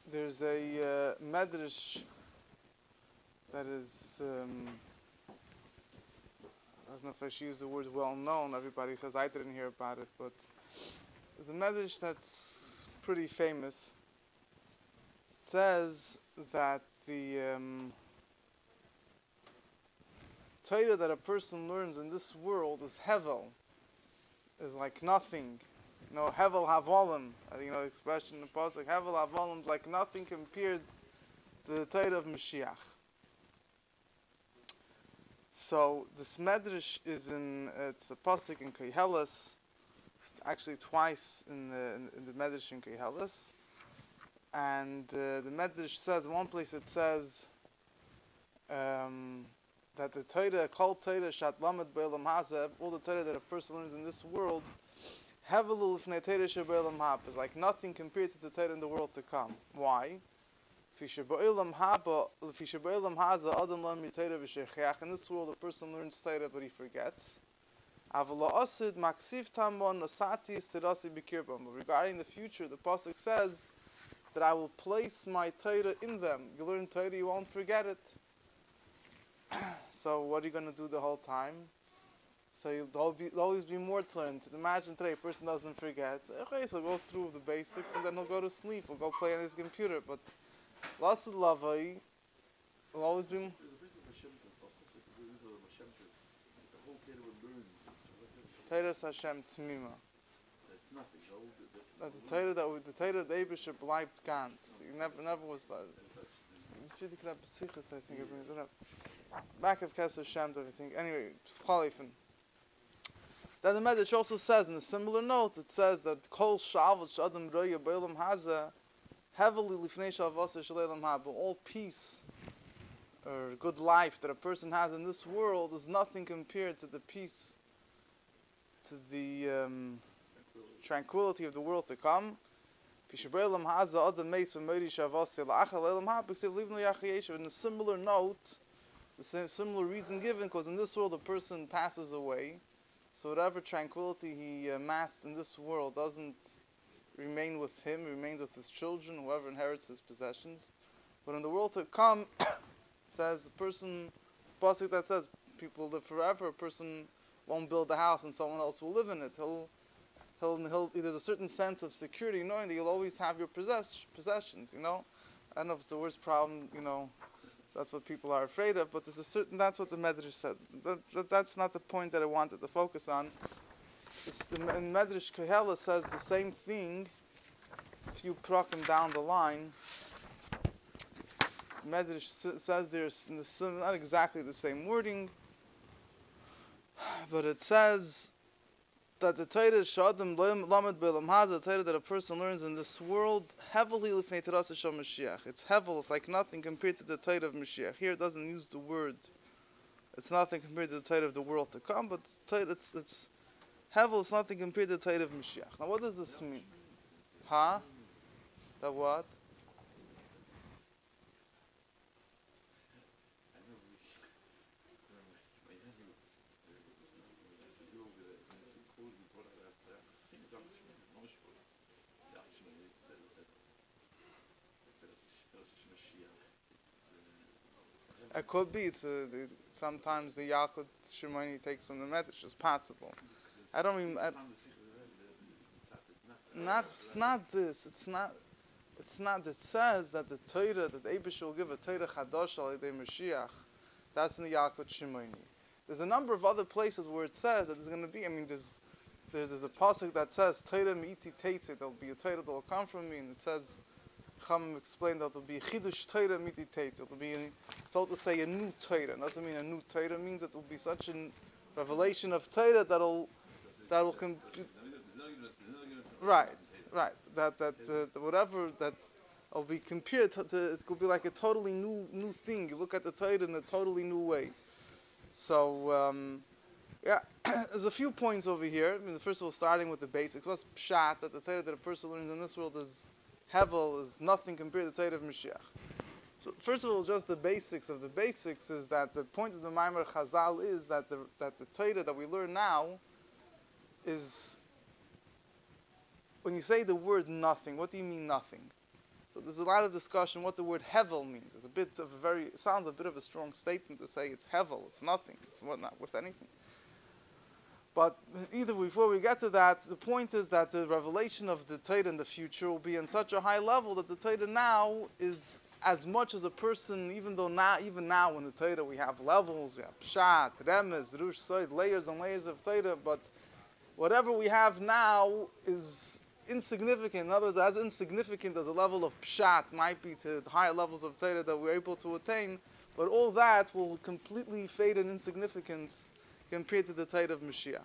There's a medrash that is, I don't know if I should use the word well known. Everybody says I didn't hear about it, but there's a medrash that's pretty famous. It says that the Torah that a person learns in this world is hevel, is like nothing. Hevel havolim, the expression in the pasuk, hevel havolim is like nothing compared to the Torah of Moshiach. So this medrash is it's a pasuk in Koheles, actually twice in the medrash in Koheles, and the medrash says, in one place it says that the Torah, called Torah shat lamed be'olam hazeh, all the Torah that a person learns in this world, hevelu lifnei Torah shebe'olam haba, is like nothing compared to the Torah in the world to come. Why? In this world, a person learns Torah, but he forgets. Regarding the future, the pasuk says that I will place my Torah in them. You learn Torah, you won't forget it. So what are you going to do the whole time? So there'll always be more to learn. Imagine today a person doesn't forget. Okay, so he'll go through the basics and then he'll go to sleep. He'll go play on his computer. But Lasud Lavai will always be. There's a place of Hashem the whole Torah would learn. Torah Hashem Tmima. That's nothing. The Torah the Eibusher bleibt ganz. He never was that. I think it brings it up. Back of Kesser Shem, I think. Anyway, Chalifin. Then the Medrash also says, in a similar note, it says that Kol Shavot Shadam Roya Beilam Hazeh heavily lifnei shavasa shaleilam haba. All peace or good life that a person has in this world is nothing compared to the peace, to the tranquility of the world to come. In a similar note, the similar reason given, because in this world a person passes away, so whatever tranquility he amassed in this world doesn't remain with him, remains with his children, whoever inherits his possessions. But in the world to come, it says the person, pasuk that says people live forever, a person won't build a house and someone else will live in it. There's a certain sense of security knowing that you'll always have your possessions, I don't know if it's the worst problem, that's what people are afraid of, but there's a certain, that's what the Medrash said. That's not the point that I wanted to focus on. In Medrash Koheles says the same thing a few prakim down the line. Medrash says there's not exactly the same wording, but it says that the Torah Shadam Lamed Be'olam Hazeh, the Torah that a person learns in this world, heavily lifnei Torah Shel Mashiach. It's hevel, it's like nothing compared to the Torah of Mashiach. Here it doesn't use the word. It's nothing compared to the Torah of the world to come, but it's hevel, it's nothing compared to the Torah of Mashiach. Now what does this mean? That what? It could be. Sometimes the Yalkut Shimoni takes from the Medrash. It's possible. I don't mean. It's not this. It's not. It says that the Torah that Eibush will give a Torah Chadosh al Yedei Mashiach. That's in the Yalkut Shimoni. There's a number of other places where it says that there's going to be. There's a pasuk that says Torah mi'iti teitze. There'll be a Torah that will come from me, and it says. Chachamim explained that it will be chidush Torah miti teitz. It will be, so to say, a new Torah. It doesn't mean a new Torah. It means that it will be such a revelation of Torah that'll right. That whatever that will be compared to, it could be like a totally new thing. You look at the Torah in a totally new way. So there's a few points over here. First of all, starting with the basics. What's pshat that the Torah that a person learns in this world is hevel, is nothing compared to the Torah of Mashiach. So first of all, just the basics of the basics is that the point of the Maimer Chazal is that the Torah that we learn now is, when you say the word nothing, what do you mean nothing? So there's a lot of discussion what the word hevel means. It's it sounds a bit of a strong statement to say it's hevel, it's nothing, it's not worth anything. But either before we get to that, the point is that the revelation of the Torah in the future will be on such a high level that the Torah now is as much as a person, even now in the Torah we have levels, we have Pshat, Remez, Rush, Soid, layers and layers of Torah, but whatever we have now is insignificant. In other words, as insignificant as the level of Pshat might be to the higher levels of Torah that we're able to attain, but all that will completely fade in insignificance compared to the Torah of Moshiach.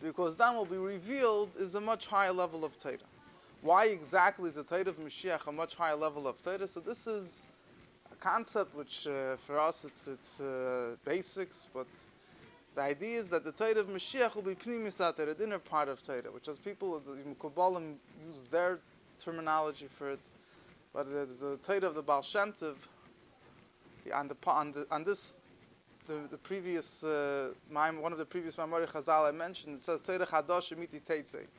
Because then what will be revealed is a much higher level of Torah. Why exactly is the Torah of Moshiach a much higher level of Torah? So this is a concept which for us it's basics, but the idea is that the Torah of Mashiach will be Pnimis HaTorah, the inner part of Torah, which as people, Kabbalim use their terminology for it, but it's the Torah of the Baal Shem Tov. The previous, one of the previous Mamari Chazal I mentioned, it says Torah Chadosh Miti Teitzei. It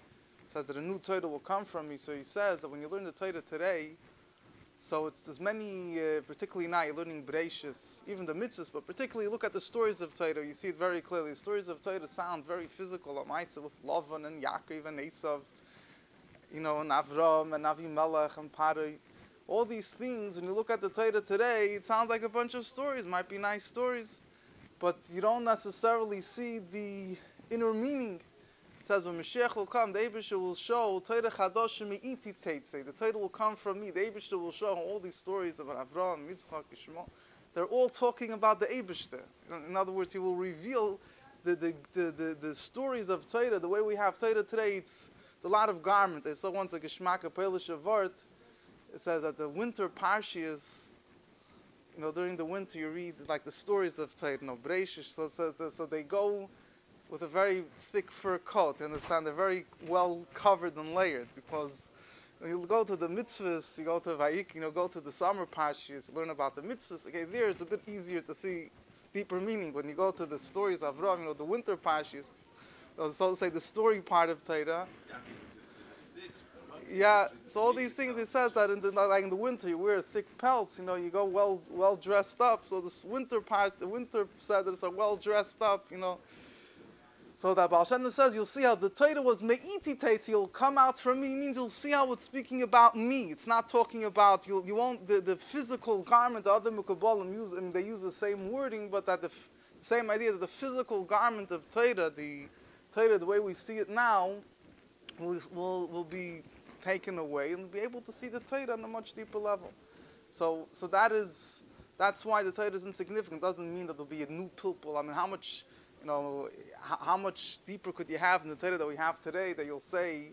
says that a new Torah will come from me. So he says that when you learn the Torah today, so there's many, particularly now you're learning Bereishis, even the mitzvahs, but particularly look at the stories of Torah. You see it very clearly. The stories of Torah sound very physical. With Lavan and Yaakov and Esav, and Avram and Avimelech and Parai. All these things, when you look at the Torah today, it sounds like a bunch of stories. Might be nice stories, but you don't necessarily see the inner meaning. It says when Mashiach will come, the Eibusher will show Torah Chadosh Me'iti Teitzei. The Torah will come from me. The Eibusher will show all these stories about Avraham, Yitzchak, Yishmael. They're all talking about the Eibusher. In other words, he will reveal the stories of Torah. The way we have Torah today, it's a lot of garment. I saw once a Geschmack of Polish Wort. It says that the winter Parshias, during the winter you read like the stories of Torah, Breishish. So they go with a very thick fur coat. You understand? They're very well covered and layered, because when you go to the mitzvahs, you go to Vayik, go to the summer parshas, you learn about the mitzvahs. Okay, there it's a bit easier to see deeper meaning. When you go to the stories of Avraham, the winter parshas, so to say the story part of Torah. Yeah, so all these things, it says that in the winter you wear thick pelts, you go well dressed up. So this winter part, the winter Seders are well dressed up, So that Baal Shem Tov says, you'll see how the Torah was me'iti teitz, you'll come out from me, means you'll see how it's speaking about me. It's not talking about, you won't, the physical garment, the other Mekabalim use, and they use the same wording, but that the same idea that the physical garment of Torah, the Torah, the way we see it now, will be taken away, and be able to see the Torah on a much deeper level. So that's why the Torah is insignificant. It doesn't mean that there'll be a new pilpul. I mean, how much deeper could you have in the Torah that we have today that you'll say,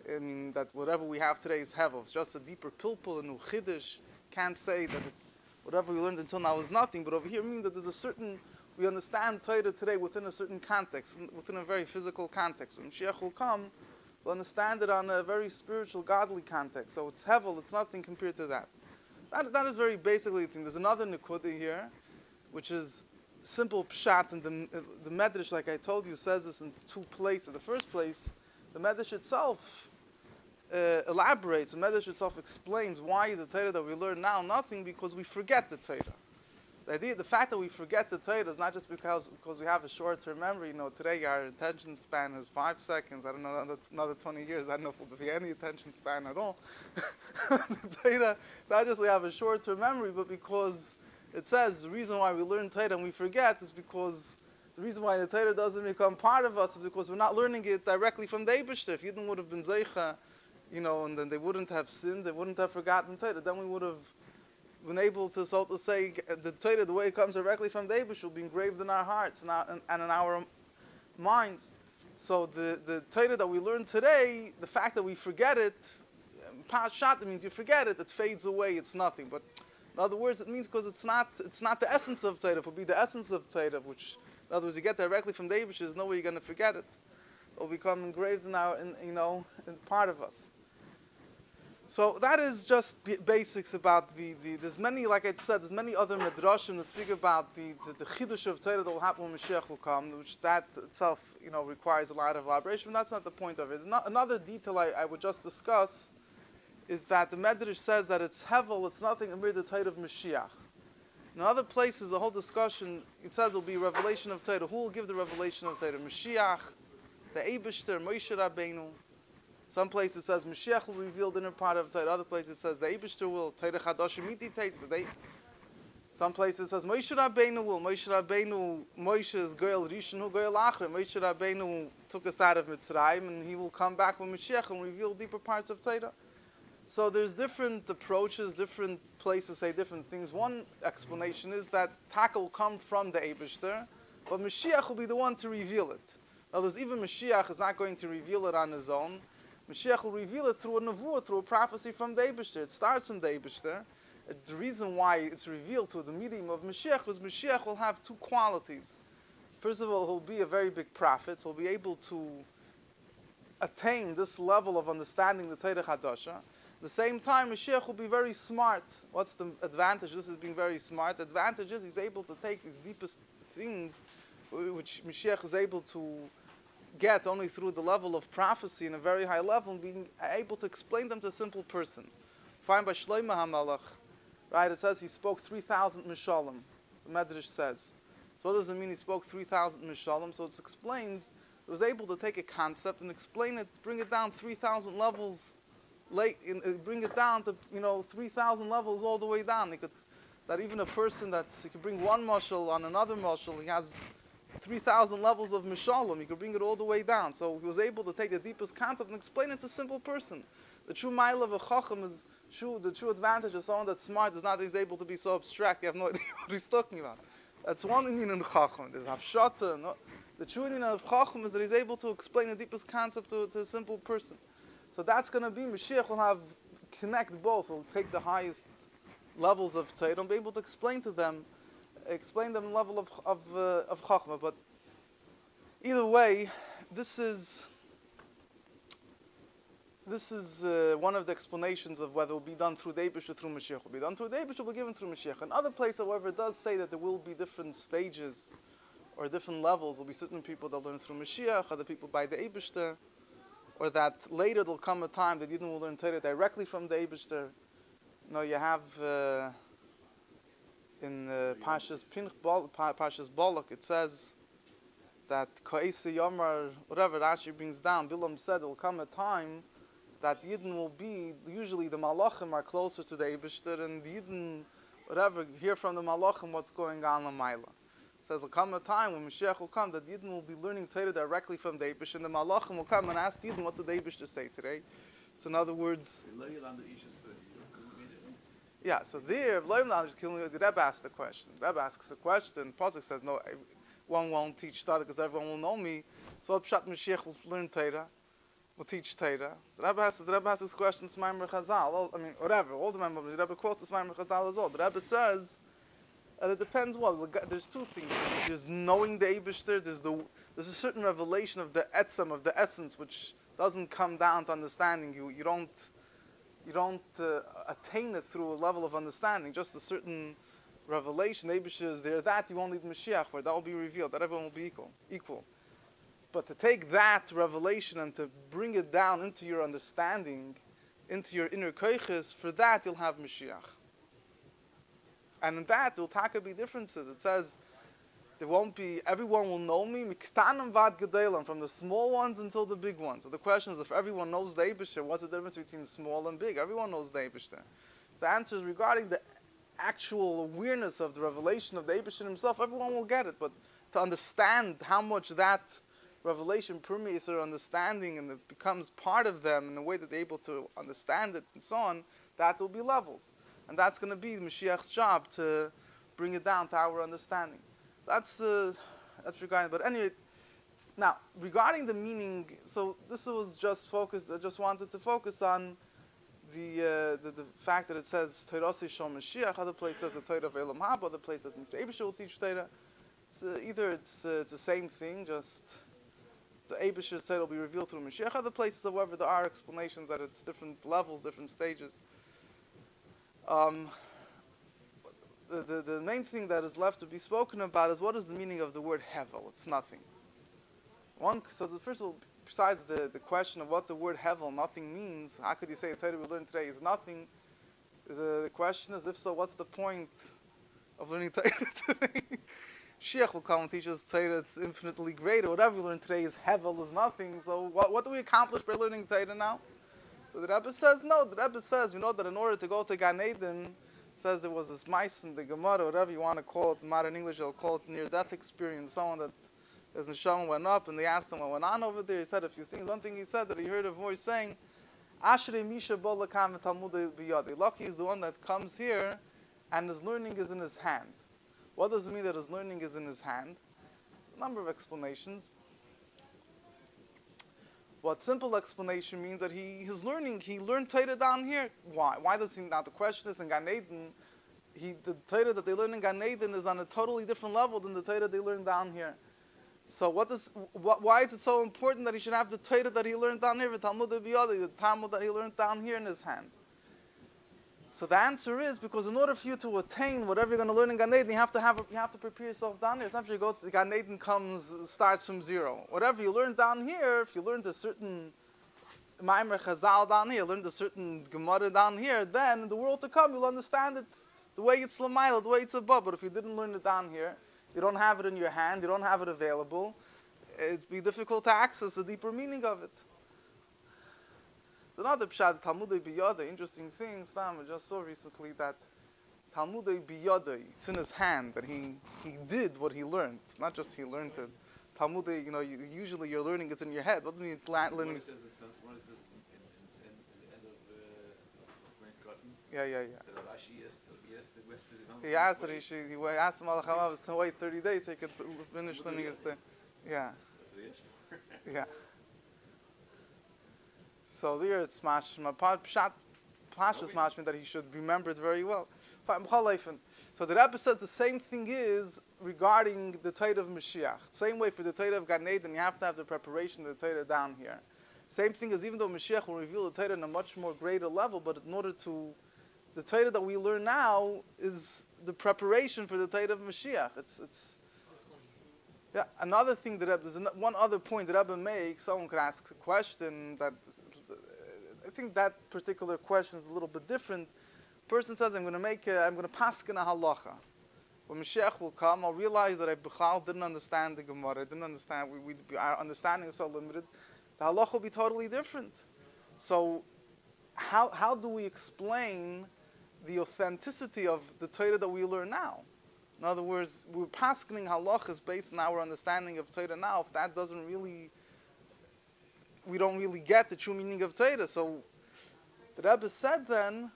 that whatever we have today is hevel. It's just a deeper pilpul, a new chiddush. Can't say that it's whatever we learned until now is nothing, but over here means that there's we understand Torah today within a certain context, within a very physical context. When Mashiach will come, we'll understand it on a very spiritual, godly context. So it's hevel, it's nothing compared to that. That is very basically the thing. There's another nekuda here, which is simple pshat, and the Medrash, like I told you, says this in two places. The first place, the Medrash itself elaborates. The Medrash itself explains why the Torah that we learn now nothing, because we forget the Torah. The fact that we forget the Torah is not just because we have a short-term memory. Today our attention span is 5 seconds. I don't know, another 20 years, I don't know if there'll be any attention span at all. The Torah, not just we have a short-term memory, but because it says the reason why we learn Torah and we forget is because the reason why the Torah doesn't become part of us is because we're not learning it directly from the Eibusher. If Yidden would have been Zeicha, and then they wouldn't have sinned, they wouldn't have forgotten Torah, then we would have been able to, so to say, the Torah, the way it comes directly from the Eibusher, will be engraved in our hearts and in our minds. So the Torah that we learn today, the fact that we forget it, Pashat, means you forget it, it fades away, it's nothing. But in other words, it means because it's not the essence of Torah. It will be the essence of Torah, which, in other words, you get directly from the Eibusher, there's no way you're going to forget it. It will become engraved in in part of us. So that is just basics about there's many, like I said, there's many other medrashim that speak about the chidush of Torah that will happen when Mashiach will come, which that itself, requires a lot of elaboration, but that's not the point of it. Another detail I would just discuss is that the Medrash says that it's Hevel, it's nothing amir the Torah of Moshiach. In other places, the whole discussion, it says it will be revelation of Torah. Who will give the revelation of Torah? Mashiach, the Eibishter, Moshe Rabbeinu. Some places it says Mashiach will reveal the inner part of Torah. Other places it says the Eibishter will. Torah Chadash Miti takes it. Some places it says Moshe Rabbeinu will. Moshe Rabbeinu, Moshe is Goyal Rishon, who Goyal Achre. Moshe Rabbeinu took us out of Mitzrayim, and he will come back with Mashiach and reveal deeper parts of Torah. So there's different approaches, different places say different things. One explanation is that Taka will come from the Eibishter, but Mashiach will be the one to reveal it. Now, there's even Mashiach is not going to reveal it on his own. Mashiach will reveal it through a nevuah, through a prophecy from the Eibishter. It starts from the Eibishter. The reason why it's revealed through the medium of Mashiach is Mashiach will have two qualities. First of all, he'll be a very big prophet, so he'll be able to attain this level of understanding the Torah Chadasha. At the same time, Mashiach will be very smart. What's the advantage? This is being very smart. The advantage is he's able to take these deepest things, which Mashiach is able to get only through the level of prophecy in a very high level, and being able to explain them to a simple person. Find by Shlomo HaMelech, right? It says he spoke 3,000 mishalim. The Medrash says. So what does it mean he spoke 3,000 mishalim? So it's explained. He was able to take a concept and explain it, bring it down 3,000 levels. Bring it down to 3,000 levels all the way down. That even a person he could bring one mashal on another mashal, he has 3,000 levels of mishalim. He could bring it all the way down. So he was able to take the deepest concept and explain it to a simple person. The true mile of a chacham is the true advantage of someone that's smart is not he's able to be so abstract. You have no idea what he's talking about. That's one inyan in the chacham. There's hafshata. The true inyan of chacham is that he's able to explain the deepest concept to a simple person. So that's going to be, Mashiach will connect both. He'll take the highest levels of Torah and be able to explain them level of Chachma. But either way, this is one of the explanations of whether it will be done through the Eibush or through Mashiach. It will be done through the Eibush or will be given through Mashiach. In other places, however, it does say that there will be different stages or different levels. There will be certain people that learn through Mashiach, other people by the Eibush, or that later there'll come a time that Yidden will learn Torah directly from the Eibishter. You have in Pashas Balak, it says that Ka'isi Yomar, whatever Rashi brings down, Bilam said there'll come a time that Yidden will be, usually the Malachim are closer to the Eibishter, and the Yidden, whatever, hear from the Malachim what's going on in Maila. Says there'll come a time when Mashiach will come that Yidden will be learning Torah directly from the Eibush, and the Malachim will come and ask Yidden what did the Eibush to say today. So in other words, yeah. So there, the Rebbe asks the question. The Rebbe asks the question. Pasuk says no, one won't teach Torah because everyone will know me. So Pshat Mashiach will learn Torah, will teach Torah. The Rebbe asks this question. Smaimar Chazal. I mean, whatever. All the members. The Rebbe quotes Smaimar Chazal as well. The Rebbe says. And it depends what. There's two things. There's knowing the Eibishter. There's a certain revelation of the etzem, of the essence, which doesn't come down to understanding. You don't attain it through a level of understanding. Just a certain revelation. The Eibishter is there. That you won't need Mashiach for. That will be revealed. That everyone will be equal. But to take that revelation and to bring it down into your understanding, into your inner koiches, for that you'll have Mashiach. And in that, there will be differences. It says, everyone will know me, from the small ones until the big ones. So the question is, if everyone knows the Eibishter, what's the difference between small and big? Everyone knows the Eibishter. The answer is regarding the actual awareness of the revelation of the Eibishter himself, everyone will get it. But to understand how much that revelation permeates their understanding and it becomes part of them in a way that they're able to understand it and so on, that will be levels. And that's going to be Mashiach's job to bring it down to our understanding. That's regarding. But anyway, now regarding the meaning. So this was just focused. I just wanted to focus on the fact that it says Torah Shel Mashiach. Other place says the Torah of Elam Haba. Other place says Eibishter will teach Torah. Either it's the same thing. Just the Eibishter's Torah will be revealed through Mashiach. Other places, however, there are explanations that it's different levels, different stages. The main thing that is left to be spoken about is what is the meaning of the word hevel. It's nothing. So first of all, besides the question of what the word hevel, nothing, means, how could you say the Torah we learned today is nothing? The question is, if so, what's the point of learning Torah today? Mashiach will come and teach us Torah, it's infinitely greater. Whatever we learn today is hevel, is nothing. So what do we accomplish by learning Torah now? So the Rebbe says, no. The Rebbe says, you know that in order to go to Gan Eden, says there was this mice in the Gemara, whatever you want to call it, in modern English they'll call it near-death experience, someone that his neshama went up, and they asked him what went on over there. He said a few things. One thing he said, that he heard a voice saying, Ashrei Misha bo lekam v'talmudei biyadei. Lucky is the one that comes here, and his learning is in his hand. What does it mean that his learning is in his hand? A number of explanations. What simple explanation means that his learning, he learned Torah down here. Why? Why does he? Now the question is, in Gan Eden, the Torah that they learn in Gan Eden is on a totally different level than the Torah they learn down here. So why is it so important that he should have the Torah that he learned down here, the Talmud that he learned down here in his hand? So the answer is because in order for you to attain whatever you're going to learn in Gan Eden, you have to prepare yourself down here. It's not that you go to Gan Eden starts from zero. Whatever you learn down here, if you learned a certain Maimer Chazal down here, learned a certain Gemara down here, then in the world to come you'll understand it the way it's Lamaila, the way it's above. But if you didn't learn it down here, you don't have it in your hand, you don't have it available, it'd be difficult to access the deeper meaning of it. It's another pshat, Talmudei biyadei, interesting thing, Stam, I just saw recently that Talmudei biyadei, it's in his hand, that he did what he learned, not just he learned it. Talmudei, usually your learning is in your head. What do you mean learning? What it says in the end of Great Cotton. Yeah. That Rashi He asked that he asked him al to wait 30 days so he could finish learning his thing. Yeah. That's the issue. Yeah. So there it's mashma. Pashas mashma that he should remember it very well. So the Rebbe says the same thing is regarding the Torah of Moshiach. Same way for the Torah of Gan Eden, you have to have the preparation of the Torah down here. Same thing as even though Mashiach will reveal the Torah on a much more greater level, but in order to the Torah that we learn now is the preparation for the Torah of Mashiach. It's yeah. Another thing that there's one other point that Rebbe makes. Someone could ask a question that I think that particular question is a little bit different. Person says, I'm going to paskin a halacha. When Mashiach will come, I'll realize that I didn't understand the Gemara. I didn't understand. Our understanding is so limited. The halacha will be totally different. So, how do we explain the authenticity of the Torah that we learn now? In other words, we're paskening halachas based on our understanding of Torah now. If that doesn't really, we don't really get the true meaning of Torah. So the Rebbe said then,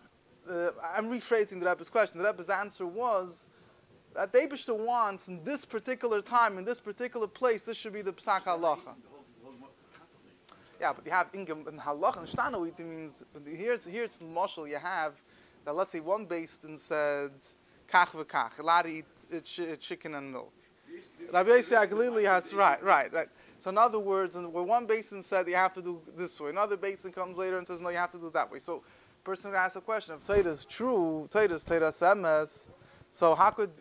I'm rephrasing the Rebbe's question. The Rebbe's answer was that the Eibishter wants in this particular time, in this particular place, this should be the psak halacha. Yeah, but you have in halacha and shtanawit means. But here it's mashal. You have that. Let's say one beis din said kach v'kach, allowed to eat chicken and milk. Rabbi Yossi Aglili has right. So in other words, where one beis din said you have to do this way, another beis din comes later and says no, you have to do it that way. So person asks a question: if Torah is true, Torah is emes. So how could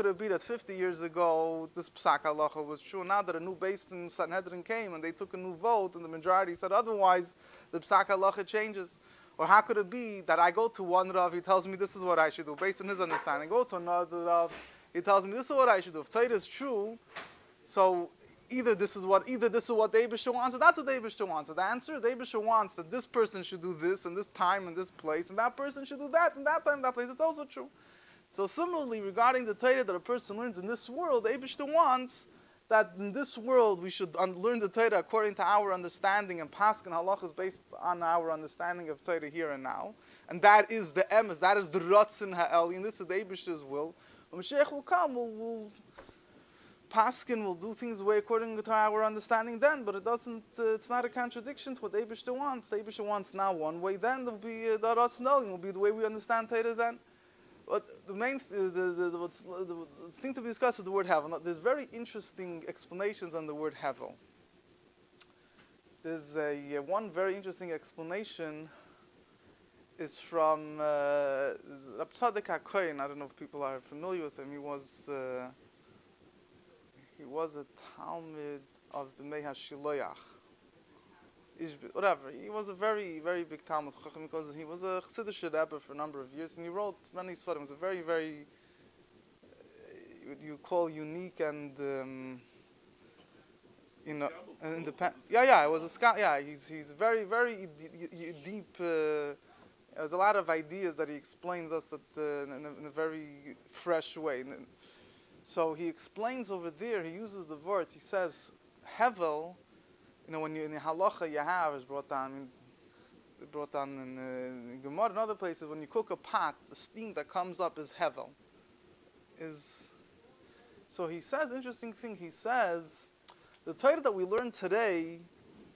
it be that 50 years ago this psak halacha was true? Now that a new beis din Sanhedrin came and they took a new vote and the majority said otherwise, the psak halacha changes. Or how could it be that I go to one Rav, he tells me this is what I should do based on his understanding. Go to another Rav, he tells me this is what I should do. If Torah is true, so either this is what the Eibishter wants, or that's what the Eibishter wants. So the answer is the Eibishter wants that this person should do this in this time and this place, and that person should do that in that time and that place. It's also true. So similarly, regarding the Torah that a person learns in this world, the Eibishter wants that in this world we should learn the Torah according to our understanding, and paskin halachas based on our understanding of Torah here and now. And that is the emes, that is the ratzin ha'elyon, this is the Eibishter's will. When Mashiach will come, we'll paskin will do things the way according to our understanding then, but it's not a contradiction to what the Eibishter wants. The Eibishter wants now one way, then there'll be the ratzin ha'elyon will be the way we understand Torah then. But the main the thing to be discussed is the word hevel. There's very interesting explanations on the word hevel. There's one very interesting explanation is from Rab Tzadok HaKohen. I don't know if people are familiar with him. He was a Talmud of the Mei HaShiloach. whatever. He was a very, very big Talmud Chacham because he was a Chassidish Rebbe for a number of years, and he wrote many Sfarim. He was a very, very, you call unique and, independent. Yeah, it was a scholar. Yeah, he's very, very deep. There's a lot of ideas that he explains us in a very fresh way. So he explains over there, he uses the word, he says, Hevel, when you in the halacha you have, is brought down in Gemara and other places, when you cook a pot, the steam that comes up is Hevel. So he says, interesting thing, he says, the Torah that we learn today,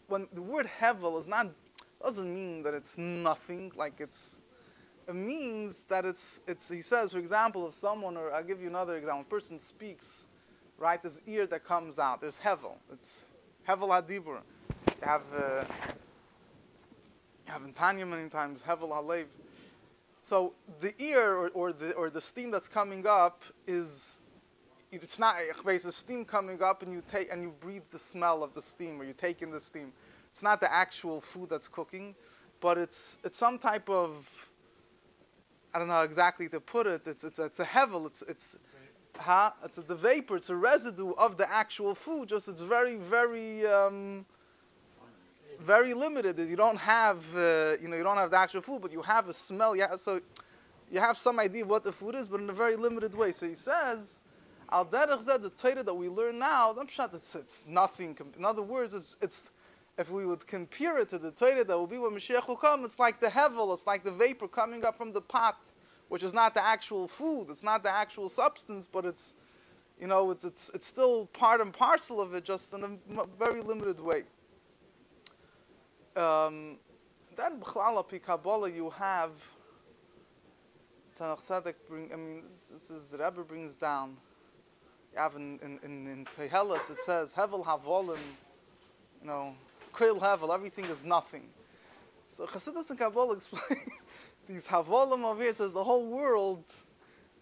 when the word Hevel doesn't mean that it's nothing, it means that it's, he says, for example, if someone, or I'll give you another example, a person speaks, right, there's ear that comes out, there's Hevel, it's Hevel HaDibur. You have in Tanya many times, Hevel HaLev. So the ear, or the steam that's coming up it's not, there's steam coming up and you breathe the smell of the steam, or you take in the steam. It's not the actual food that's cooking, but it's some type of, I don't know exactly to put it. It's a hevel. It's the vapor. It's a residue of the actual food. Just it's very, very, very limited. You don't have, you don't have the actual food, but you have a smell. Yeah, so you have some idea of what the food is, but in a very limited way. So he says, Al derech zeh, the Torah that we learn now, it's nothing. In other words, it's if we would compare it to the Torah that will be when Mashiach will come, it's like the hevel, it's like the vapor coming up from the pot, which is not the actual food, it's not the actual substance, but it's still part and parcel of it, just in a very limited way. Then b'chlal api Kabbalah you have Tzemach Tzedek this is the Rebbe brings down. You have in Koheles it says Hevel Havolim, Koil Hevel, everything is nothing. So Chassidus and Kabbalah explain these Havolim over here. It says the whole world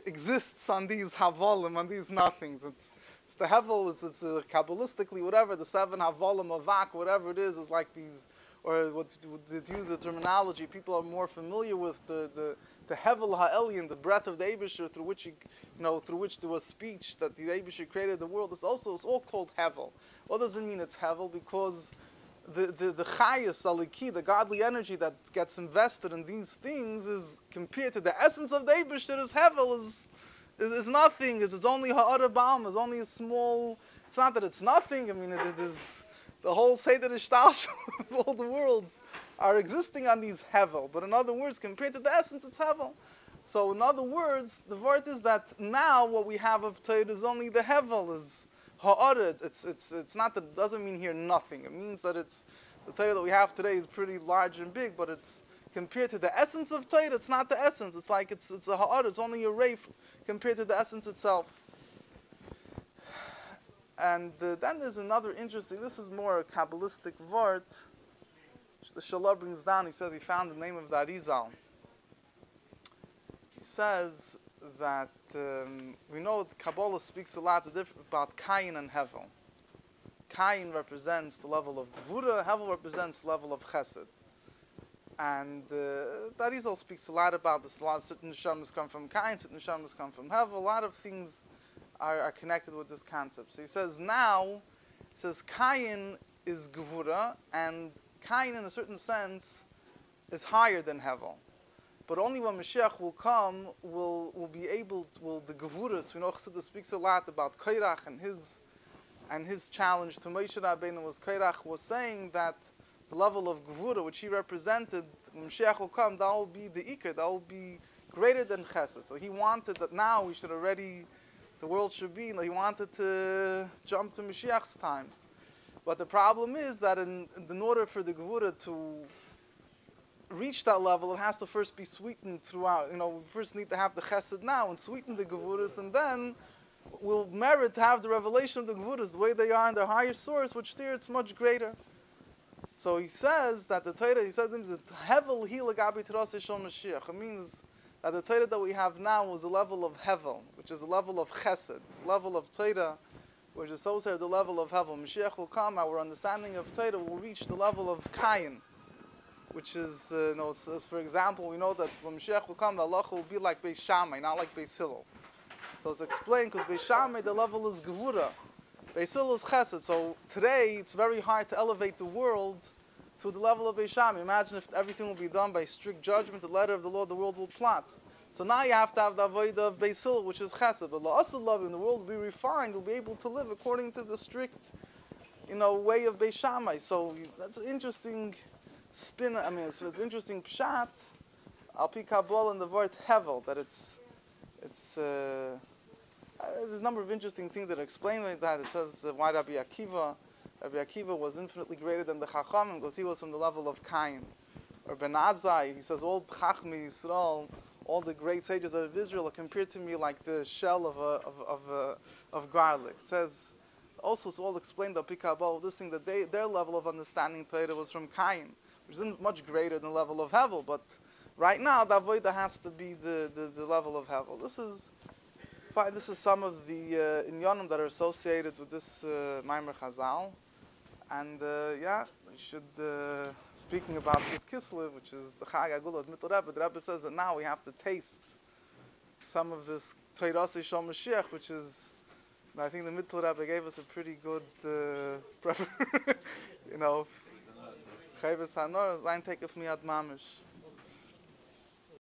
exists on these Havolim, on these nothings. It's the Hevel, it's Kabbalistically, whatever, the 7 Havolim, Avak, whatever it is like these, or what to use the terminology people are more familiar with, the Hevel Ha'elyon, the breath of the Eibusher, through which there was speech that the Eibusher created the world. It's all called Hevel. What does it mean it's Hevel? Because the Chayas Aliki, the godly energy that gets invested in these things, is compared to the essence of the Eibusher is Hevel, is nothing. It's only Ha'ara Ba'am, it's only a small. It's not that it's nothing. It is the whole Seder Ishtal, all the worlds are existing on these Hevel. But in other words, compared to the essence, it's Hevel. So in other words, the word is that now what we have of Torah is only the Hevel, is Ha'ara. It's not that, it doesn't mean here nothing. It means that the Torah that we have today is pretty large and big, but it's compared to the essence of Torah, it's not the essence. It's like it's a Ha'ara, it's only a reif compared to the essence itself. And then there's another interesting, this is more a Kabbalistic word, the Shalah brings down, he says he found the name of the Arizal. He says that, we know that Kabbalah speaks a lot about Kayin and Hevel. Kayin represents the level of Gvura, Hevel represents the level of Chesed. And the Arizal speaks a lot about this, a lot of certain Neshamas come from Kayin, certain Neshamas come from Hevel, a lot of things are connected with this concept. So he says Kayin is Gevura, and Kayin in a certain sense is higher than Hevel. But only when Mashiach will come will be able will the Gevuras, Chassidus speaks a lot about Kairach and his challenge to Moshe Rabbeinu was Kairach, was saying that the level of Gevura which he represented, when Mashiach will come, that will be the Iker, that will be greater than Chesed. So he wanted that now we should already, the world should be, he wanted to jump to Mashiach's times. But the problem is that in order for the Gevura to reach that level, it has to first be sweetened throughout. We first need to have the Chesed now and sweeten the Gevuras, and then we'll merit to have the revelation of the Gevuras the way they are in their higher source, which there it's much greater. So he says that the Torah, he says Hevel hi l'gabi Torah shel Mashiach. It means that the Torah that we have now is a level of Hevel, which is a level of Chesed, it's a level of Torah which is associated with the level of Hevel. Mashiach will come, our understanding of Torah will reach the level of Kayin, which is, so for example, we know that when Mashiach will come, the halacha will be like Beis Shammai, not like Beis Hillel. So it's explained, because Beis Shammai, the level is Gevura. Beis Hillel is Chesed. So today, it's very hard to elevate the world to the level of Beis Shammai. Imagine if everything will be done by strict judgment, the letter of the Lord, the world will plot. So now you have to have the avodah of Beis Hillel, which is Chesed. But La'asal love, in the world will be refined, will be able to live according to the strict, way of Beis Shammai. So that's an interesting spin. I mean, it's interesting pshat. Al pi Kabbalah in the word Hevel, that it's there's a number of interesting things that explain like that. It says why Rabbi Akiva was infinitely greater than the Chachamim because he was from the level of Cain. Or Ben Azai, he says all Chachmi Yisrael, all the great sages of Israel are compared to me like the shell of garlic. It says also it's all explained that Pikabal, this thing that their level of understanding Torah was from Cain, which isn't much greater than the level of Hevel, but right now the avodah has to be the level of Hevel. This is some of the inyanim that are associated with this Maimer Chazal. And we should, speaking about Yud Kislev, which is the Chag Agula of Mittel Rebbe, the Rebbe says that now we have to taste some of this Torah Of Moshiach, which is, I think the Mittel Rebbe gave us a pretty good, Chavis Hanor, Zayin Tekef Miyad Mamish.